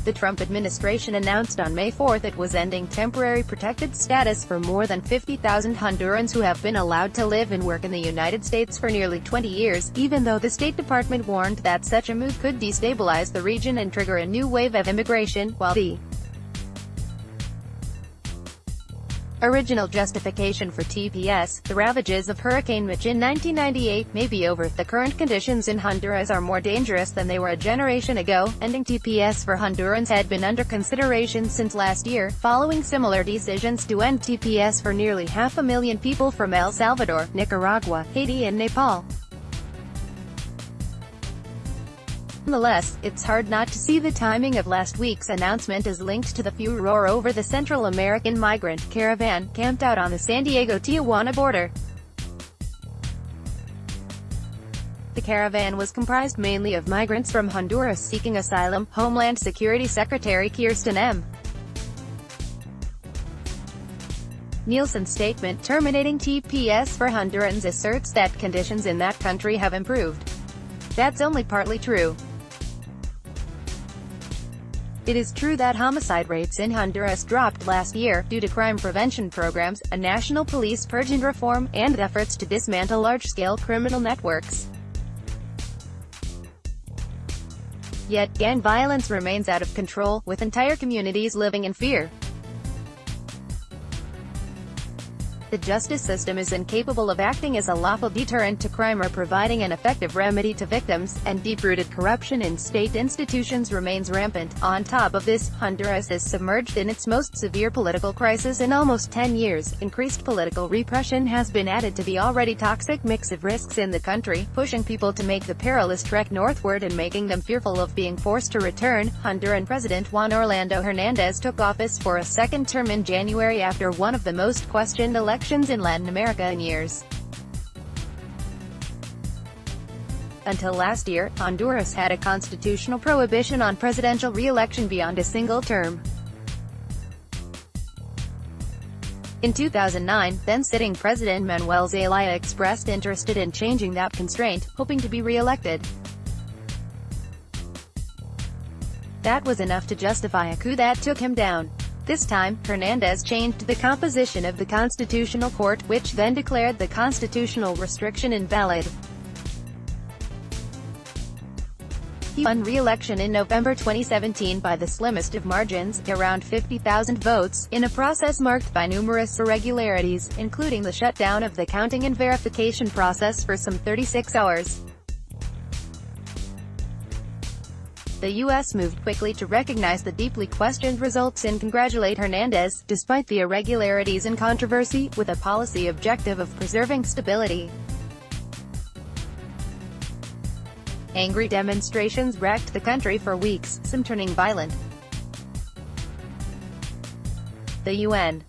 The Trump administration announced on May 4 it was ending temporary protected status for more than 50,000 Hondurans who have been allowed to live and work in the United States for nearly 20 years, even though the State Department warned that such a move could destabilize the region and trigger a new wave of immigration, while the original justification for TPS, the ravages of Hurricane Mitch in 1998, may be over. The current conditions in Honduras are more dangerous than they were a generation ago. Ending TPS for Hondurans had been under consideration since last year, following similar decisions to end TPS for nearly 500,000 people from El Salvador, Nicaragua, Haiti and Nepal. Nonetheless, it's hard not to see the timing of last week's announcement as linked to the furor over the Central American migrant caravan camped out on the San Diego-Tijuana border. The caravan was comprised mainly of migrants from Honduras seeking asylum. Homeland Security Secretary Kirsten M. Nielsen's statement terminating TPS for Hondurans asserts that conditions in that country have improved. That's only partly true. It is true that homicide rates in Honduras dropped last year, due to crime prevention programs, a national police purge and reform, and efforts to dismantle large-scale criminal networks. Yet, gang violence remains out of control, with entire communities living in fear. The justice system is incapable of acting as a lawful deterrent to crime or providing an effective remedy to victims, and deep-rooted corruption in state institutions remains rampant. On top of this, Honduras is submerged in its most severe political crisis in almost 10 years. Increased political repression has been added to the already toxic mix of risks in the country, pushing people to make the perilous trek northward and making them fearful of being forced to return. Honduran President Juan Orlando Hernandez took office for a second term in January after one of the most questioned elections in Latin America in years. Until last year, Honduras had a constitutional prohibition on presidential re-election beyond a single term. In 2009, then-sitting President Manuel Zelaya expressed interest in changing that constraint, hoping to be re-elected. That was enough to justify a coup that took him down. This time, Hernandez changed the composition of the Constitutional Court, which then declared the constitutional restriction invalid. He won re-election in November 2017 by the slimmest of margins, around 50,000 votes, in a process marked by numerous irregularities, including the shutdown of the counting and verification process for some 36 hours. The U.S. moved quickly to recognize the deeply questioned results and congratulate Hernandez, despite the irregularities and controversy, with a policy objective of preserving stability. Angry demonstrations racked the country for weeks, some turning violent. The UN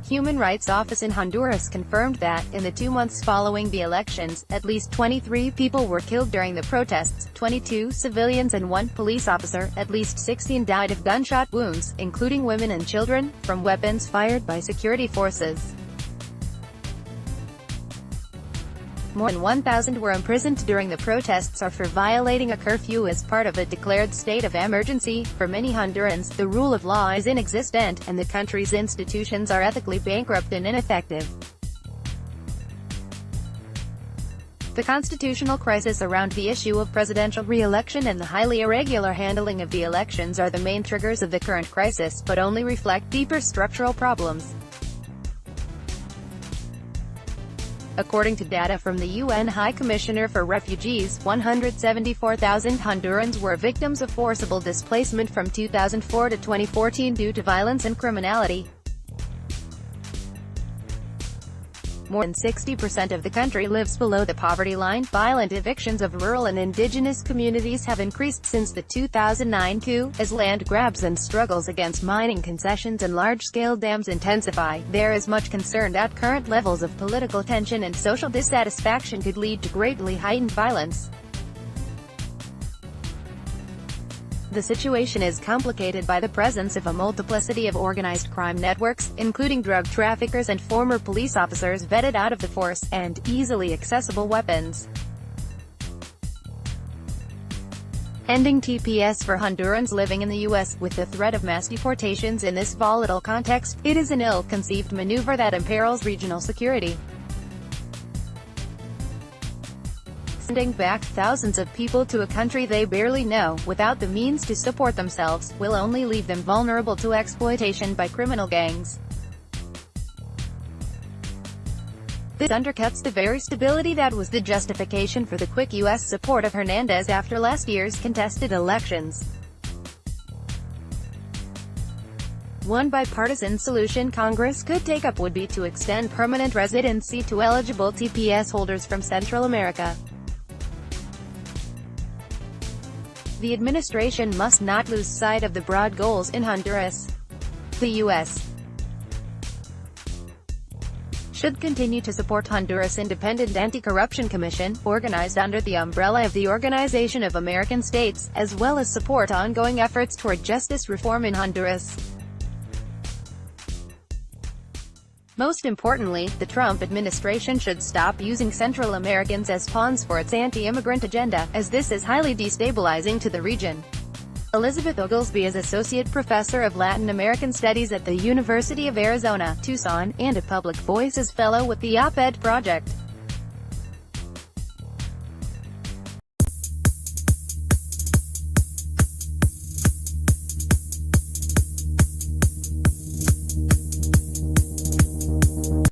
Human Rights Office in Honduras confirmed that, in the 2 months following the elections, at least 23 people were killed during the protests, 22 civilians and 1 police officer. At least 16 died of gunshot wounds, including women and children, from weapons fired by security forces. More than 1,000 were imprisoned during the protests or for violating a curfew as part of a declared state of emergency. For many Hondurans, the rule of law is inexistent, and the country's institutions are ethically bankrupt and ineffective. The constitutional crisis around the issue of presidential re-election and the highly irregular handling of the elections are the main triggers of the current crisis, but only reflect deeper structural problems. According to data from the UN High Commissioner for Refugees, 174,000 Hondurans were victims of forcible displacement from 2004 to 2014 due to violence and criminality. More than 60% of the country lives below the poverty line. Violent evictions of rural and indigenous communities have increased since the 2009 coup, as land grabs and struggles against mining concessions and large-scale dams intensify. There is much concern that current levels of political tension and social dissatisfaction could lead to greatly heightened violence. The situation is complicated by the presence of a multiplicity of organized crime networks, including drug traffickers and former police officers vetted out of the force, and easily accessible weapons. ending TPS for Hondurans living in the U.S., with the threat of mass deportations in this volatile context. It is an ill-conceived maneuver that imperils regional security. Sending back thousands of people to a country they barely know, without the means to support themselves, will only leave them vulnerable to exploitation by criminal gangs. This undercuts the very stability that was the justification for the quick U.S. support of Hernandez after last year's contested elections. One bipartisan solution Congress could take up would be to extend permanent residency to eligible TPS holders from Central America. The administration must not lose sight of the broad goals in Honduras. The U.S. should continue to support Honduras' Independent Anti-Corruption Commission, organized under the umbrella of the Organization of American States, as well as support ongoing efforts toward justice reform in Honduras. Most importantly, the Trump administration should stop using Central Americans as pawns for its anti-immigrant agenda, as this is highly destabilizing to the region. Elizabeth Oglesby is Associate Professor of Latin American Studies at the University of Arizona, Tucson, and a Public Voices Fellow with the Op-Ed Project.